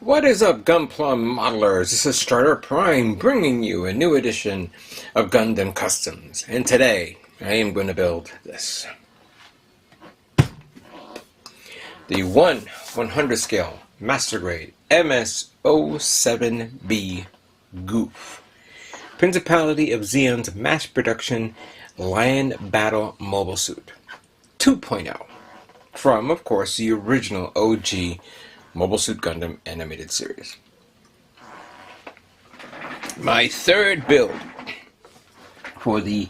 What is up, gunpla modelers? This is Starter Prime bringing you a new edition of Gundam Customs. And today, I am going to build this. The 1/100 scale Master Grade MS-07B Gouf. Principality of Zeon's mass production land battle mobile suit. 2.0. From, of course, the original OG Mobile Suit Gundam animated series. My third build for the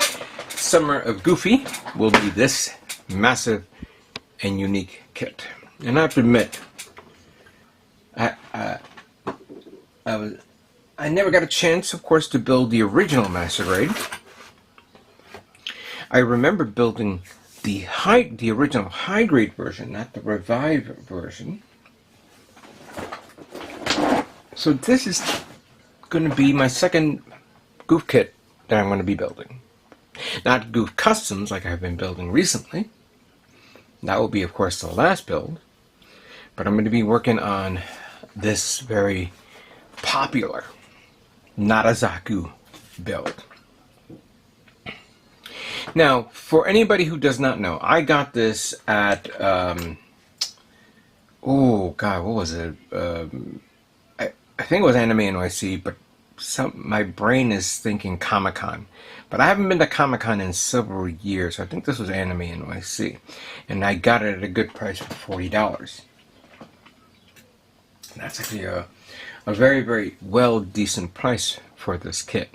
Summer of Goufy will be this massive and unique kit. And I have to admit, I never got a chance, of course, to build the original Master Grade. I remember building the original high grade version, not the revived version. So this is going to be my second Gouf kit that I'm going to be building. Not Gouf Customs like I've been building recently. That will be, of course, the last build. But I'm going to be working on this very popular, not a Zaku build. Now, for anybody who does not know, I got this at, oh God, what was it? I think it was Anime NYC, but my brain is thinking Comic-Con. But I haven't been to Comic-Con in several years, so I think this was Anime NYC. And I got it at a good price for $40. And that's actually a very, very decent price for this kit.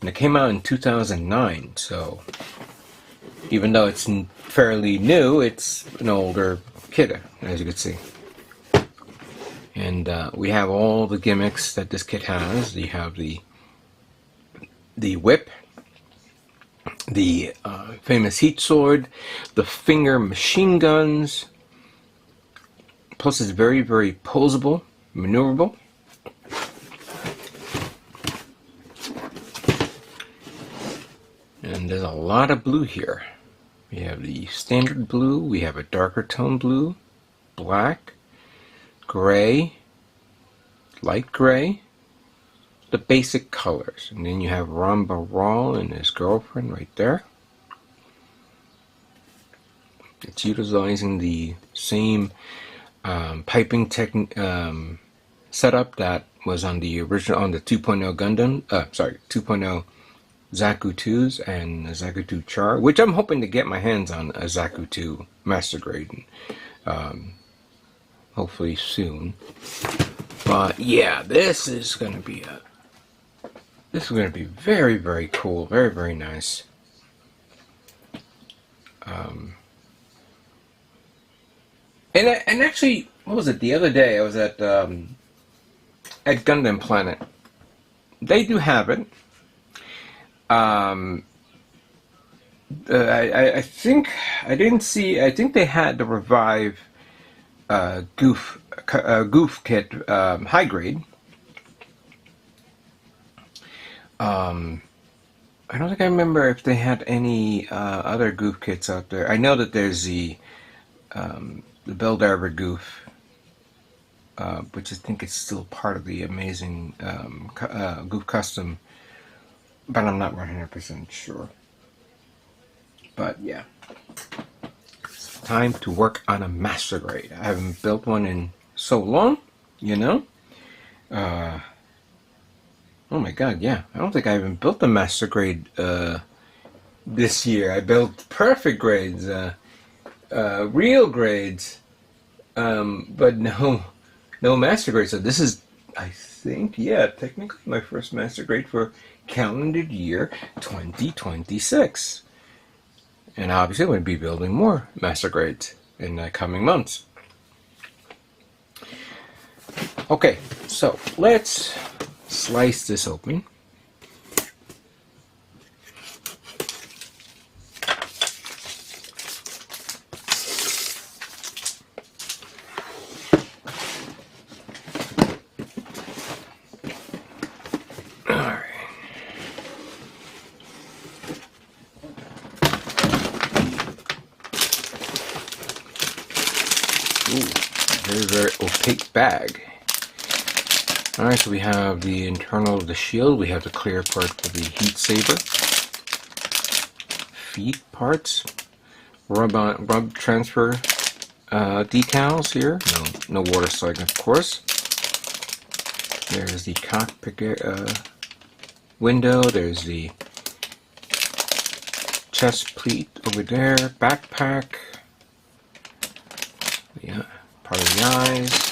And it came out in 2009, so even though it's fairly new, it's an older kit, as you can see. And we have all the gimmicks that this kit has. You have the whip, the famous heat sword, the finger machine guns. Plus, it's very, very posable, maneuverable. And there's a lot of blue here. We have the standard blue, we have a darker tone blue, black, gray, light gray, the basic colors. And then you have Ramba Rawl and his girlfriend right there. It's utilizing the same piping setup that was on the original, on the 2.0 Gundam, 2.0 Zaku 2s and Zaku 2 Char, which I'm hoping to get my hands on a Zaku 2 Master Grade. Hopefully soon. But yeah, this is going to be very, very cool, very, very nice. And actually, what was it? The other day I was at Gundam Planet. They do have it. I think I didn't see. I think they had the revive Gouf kit high grade. I don't think I remember if they had any other Gouf kits out there. I know that there's the Build-Ever Gouf, which I think is still part of the amazing Gouf Custom, but I'm not 100% sure. But yeah. Time to work on a Master Grade. I haven't built one in so long, you know. Oh my God, yeah. I don't think I even built a Master Grade this year. I built perfect grades, real grades, but no Master Grade. So this is, I think, yeah, technically my first Master Grade for calendar year 2026. And obviously I'm going to be building more Master Grades in the coming months. Okay, so let's slice this open. Very, very opaque bag. Alright, so we have the internal of the shield, we have the clear part for the heat saber, feet parts, rub transfer decals here, no water sliding of course. There's the cockpit window, there's the chest plate over there, backpack, yeah, part of the eyes.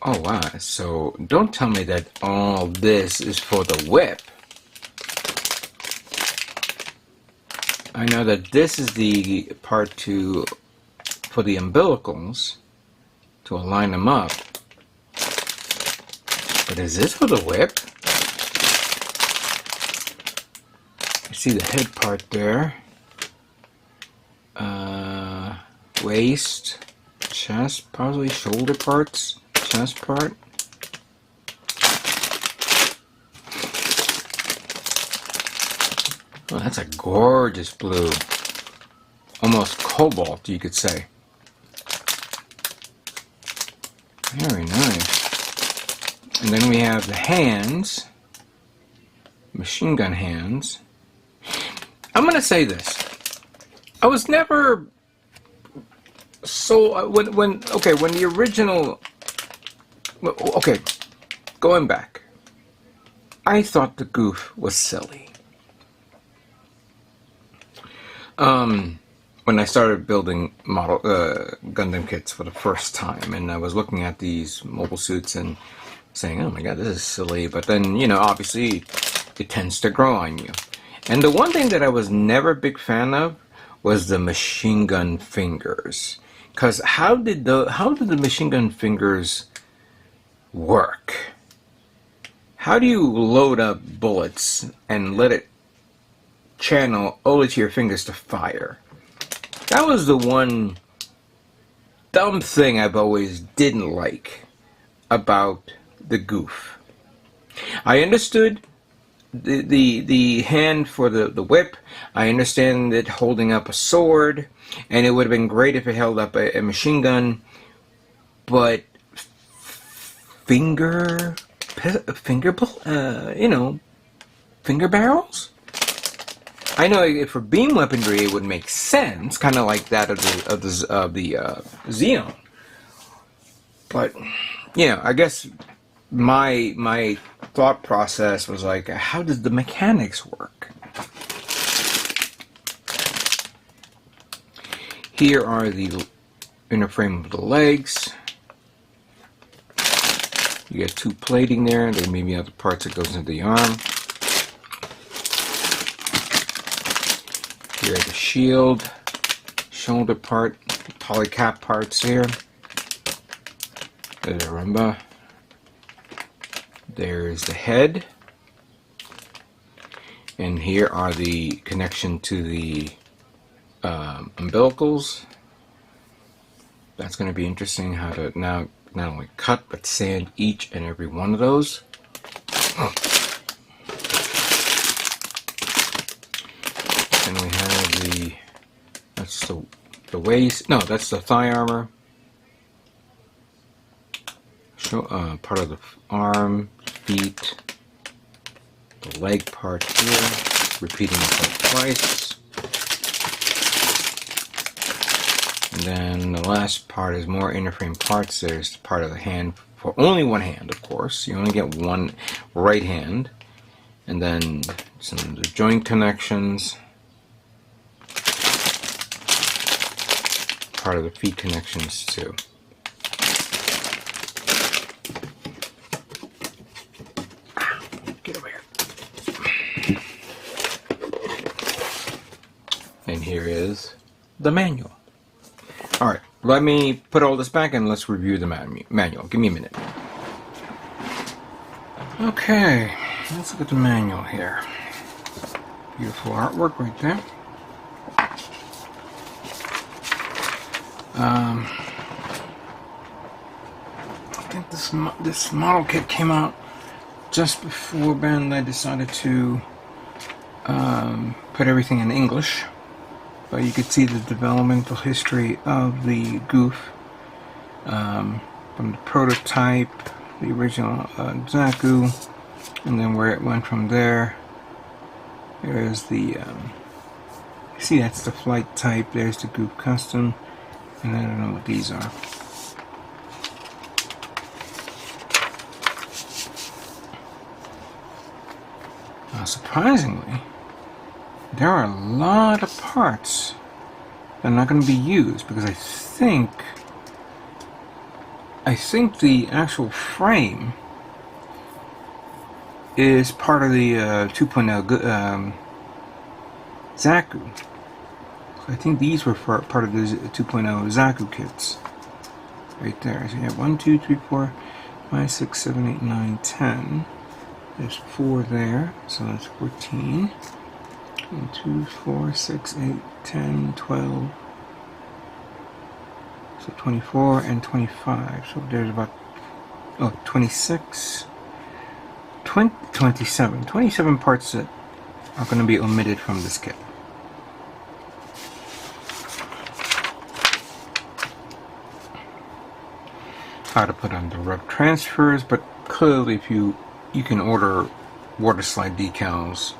Oh wow, so don't tell me that all this is for the whip. I know that this is the part for the umbilicals to align them up. But is this for the whip? I see the head part there. Waist, chest, probably shoulder parts. Chest part. Oh, that's a gorgeous blue. Almost cobalt, you could say. Very nice. And then we have the hands. Machine gun hands. I'm gonna say this. I was never so when the original. Okay, going back, I thought the Gouf was silly. When I started building model Gundam kits for the first time, and I was looking at these mobile suits and saying, "Oh my God, this is silly," but then, you know, obviously it tends to grow on you. And the one thing that I was never a big fan of was the machine gun fingers, because how did the machine gun fingers work? How do you load up bullets and let it channel over to your fingers to fire? That was the one dumb thing I've always didn't like about the Gouf. I understood the hand for the whip. I understand it holding up a sword, and it would have been great if it held up a machine gun, but finger barrels? I know for beam weaponry it would make sense, kind of like that of the Xeon. But yeah, I guess my thought process was like, how does the mechanics work? Here are the inner frame of the legs. You get two plating there. There may be other parts that goes into the arm. Here are the shield, shoulder part, polycap parts here. There's a rumba. There's the head. And here are the connection to the umbilicals. That's going to be interesting how to now not only cut but sand each and every one of those. And we have that's the waist, no, that's the thigh armor. Part of the arm, feet, the leg part here, repeating itself twice. And then the last part is more inner frame parts. There's part of the hand for only one hand, of course. You only get one right hand. And then some of the joint connections. Part of the feet connections too. Get over here. And here is the manual. Alright, let me put all this back and let's review the manual. Give me a minute. Okay, let's look at the manual here. Beautiful artwork right there. I think this model kit came out just before Bandai decided to put everything in English. but you can see the developmental history of the Gouf, from the prototype, the original Zaku, and then where it went from there. There's the see, that's the flight type. There's the Gouf Custom, and I don't know what these are. Now, surprisingly, there are a lot of parts that are not going to be used, because I think the actual frame is part of the 2.0 Zaku. So I think these were part of the 2.0 Zaku kits. Right there. So you have 1, 2, 3, 4, 5, 6, 7, 8, 9, 10. There's 4 there, so that's 14. 1, 2, 4, 6, 8, 10, 12. So 24 and 25. So there's about 26. 27. 27 parts that are going to be omitted from this kit. How to put on the rub transfers, but clearly if you can order water slide decals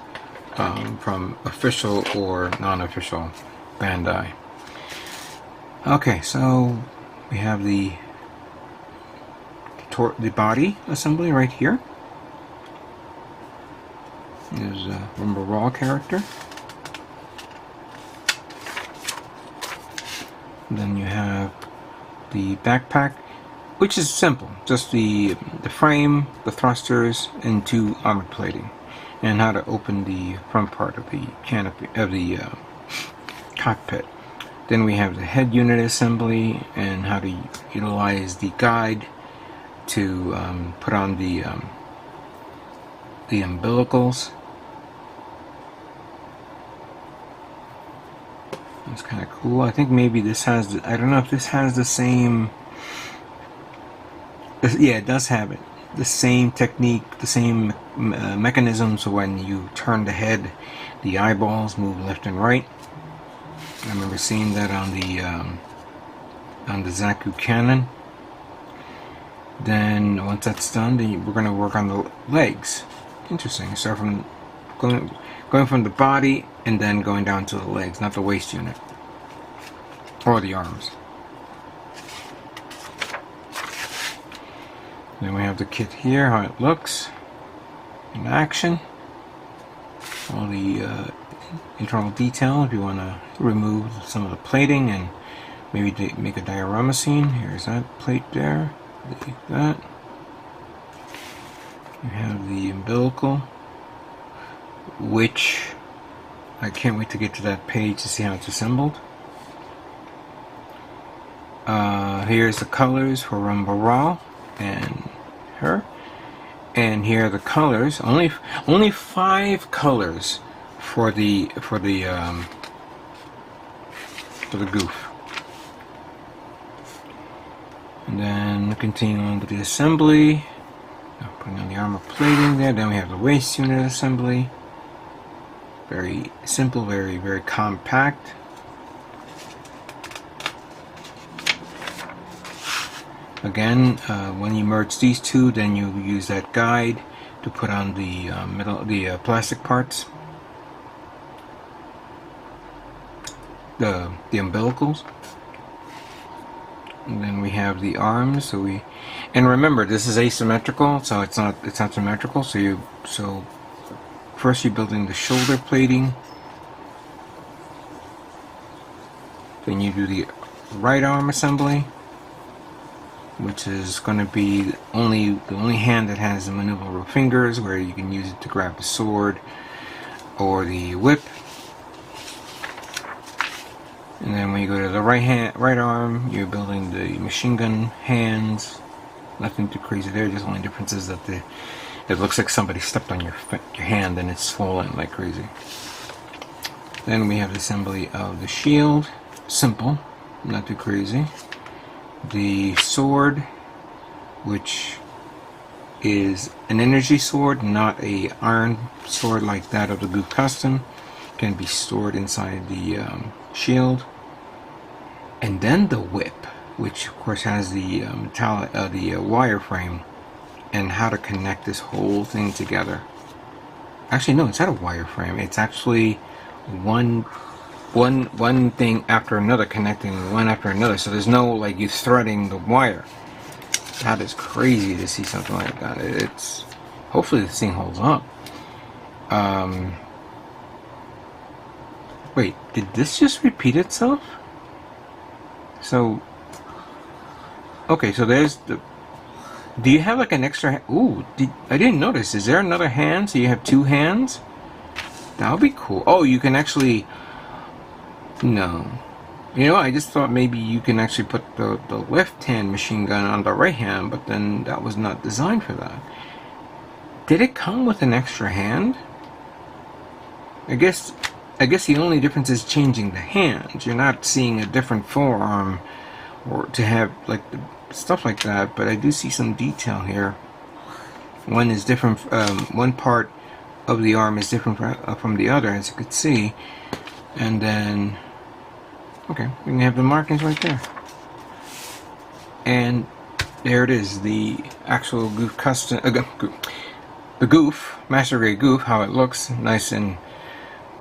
from official or non-official Bandai. Okay, so we have the body assembly right here. There's a Rumble Raw character. And then you have the backpack, which is simple, just the frame, the thrusters, and 2 armor plating, and how to open the front part of the canopy of the cockpit. Then we have the head unit assembly and how to utilize the guide to put on the umbilicals. It's kind of cool. I think maybe this has I don't know if this has the same. Yeah, it does have it. The same technique, the same mechanism. So when you turn the head, the eyeballs move left and right. I remember seeing that on the Zaku cannon. Then once that's done, then we're going to work on the legs. Interesting. Start from going from the body and then going down to the legs, not the waist unit or the arms. Then we have the kit here, how it looks in action. All the internal detail if you want to remove some of the plating and maybe make a diorama scene. Here's that plate there. Like that. You have the umbilical, which I can't wait to get to that page to see how it's assembled. Here's the colors for Rumble Raw and her, and here are the colors. Only 5 colors for the Gouf. And then continue on with the assembly. Putting on the armor plating there. Then we have the waist unit assembly. Very simple, very compact. Again, when you merge these two, then you use that guide to put on the plastic parts, the umbilicals. And then we have the arms. And remember, this is asymmetrical, so it's not symmetrical. So first you're building the shoulder plating, then you do the right arm assembly, which is going to be the only hand that has the maneuverable fingers, where you can use it to grab the sword or the whip. And then when you go to the right arm, you're building the machine gun hands. Nothing too crazy there. Just only difference is that it looks like somebody stepped on your hand and it's swollen like crazy. Then we have the assembly of the shield. Simple, not too crazy. The sword, which is an energy sword, not a iron sword like that of the Gouf Custom. can be stored inside the shield. And then the whip, which of course has the wireframe and how to connect this whole thing together. Actually, no, it's not a wireframe. It's actually one thing after another, connecting one after another. So there's no like you threading the wire. That is crazy to see something like that. It's hopefully this thing holds up. Wait, did this just repeat itself? So, okay, so there's the. Do you have like an extra? Ooh, I didn't notice. Is there another hand? So you have two hands? That would be cool. Oh, you can actually. No. You know, I just thought maybe you can actually put the left hand machine gun on the right hand, but then that was not designed for that. Did it come with an extra hand? I guess the only difference is changing the hands. You're not seeing a different forearm or to have like stuff like that, but I do see some detail here. One is different, one part of the arm is different from the other, as you could see. And then, okay, we can have the markings right there. And there it is, the actual Gouf Custom, the Gouf, Master Grade Gouf, how it looks, nice and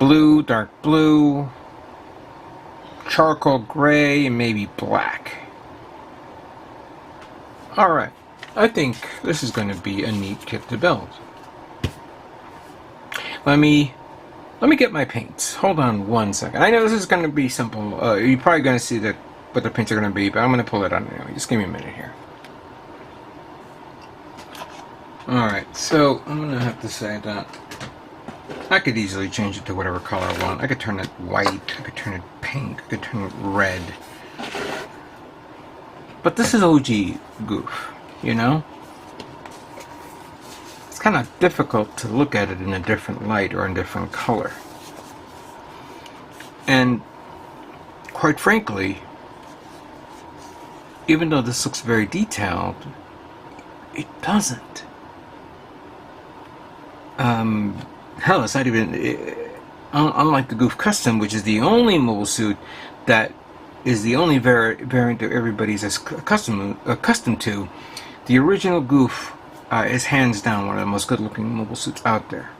blue, dark blue, charcoal gray, and maybe black. Alright, I think this is going to be a neat kit to build. Let me get my paints. Hold on one second. I know this is going to be simple. You're probably going to see that what the paints are going to be, but I'm going to pull it out anyway. Just give me a minute here. Alright, so I'm going to have to say that I could easily change it to whatever color I want. I could turn it white, I could turn it pink, I could turn it red. But this is OG Gouf, you know? It's kind of difficult to look at it in a different light or in a different color. And quite frankly, even though this looks very detailed, it doesn't. Hell, it's not even, unlike the Gouf Custom, which is the only mobile suit that is the only variant that everybody's accustomed to. The original Gouf is hands down one of the most good-looking mobile suits out there.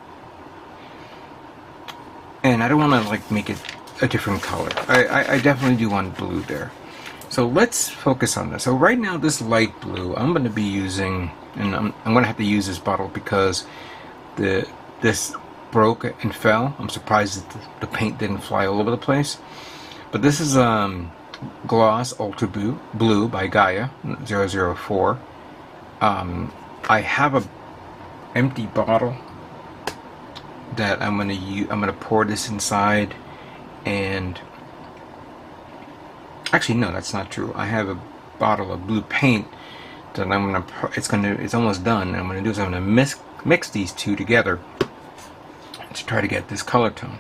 And I don't want to like make it a different color. I definitely do want blue there. So let's focus on this. So right now, this light blue, I'm going to be using, and I'm going to have to use this bottle because this broke and fell. I'm surprised that the paint didn't fly all over the place. But this is Gloss Ultra Blue by Gaia 004. I have a empty bottle that I'm gonna pour this inside, and actually no, that's not true. I have a bottle of blue paint that it's almost done. And I'm gonna do is I'm gonna mix these two together to try to get this color tone.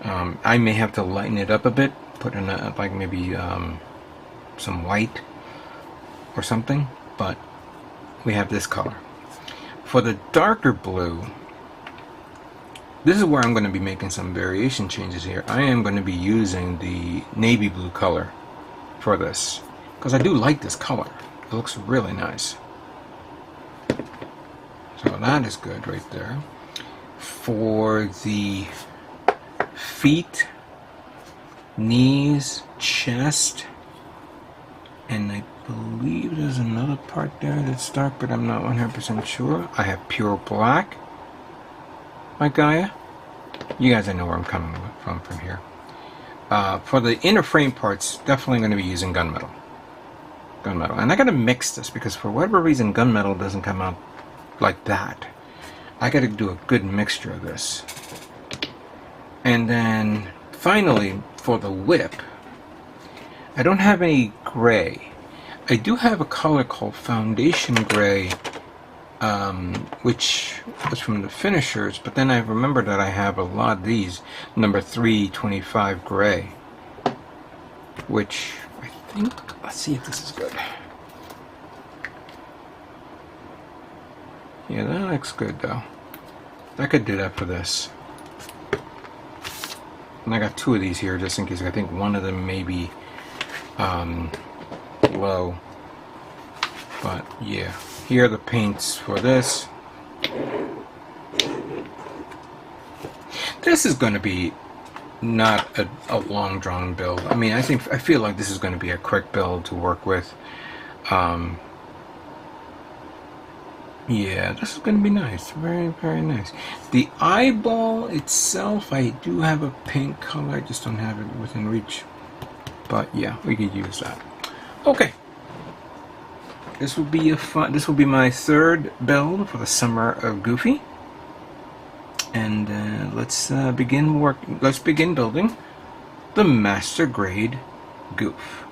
I may have to lighten it up a bit, put in like maybe some white or something, but we have this color. For the darker blue, this is where I'm going to be making some variation changes here. I am going to be using the navy blue color for this, because I do like this color. It looks really nice. So that is good right there. For the feet, knees, chest, and I believe there's another part there that's dark, but I'm not 100% sure. I have pure black, my Gaia. You guys, I know where I'm coming from here. For the inner frame parts, definitely going to be using gunmetal. And I got to mix this because for whatever reason, gunmetal doesn't come out like that. I got to do a good mixture of this. And then finally, for the whip, I don't have any gray. I do have a color called Foundation Gray, which was from the finishers, but then I remember that I have a lot of these, number 325 gray, which I think, let's see if this is good. Yeah, that looks good though. I could do that for this. And I got two of these here just in case. I think one of them may be low. But yeah, here are the paints for this. This is going to be not a long drawn build. I mean, I feel like this is going to be a quick build to work with. Yeah, this is going to be nice. Very, very nice. The eyeball itself, I do have a pink color. I just don't have it within reach. But yeah, we could use that. Okay. This will be this will be my third build for the Summer of Goufy. And let's begin building the Master Grade Gouf.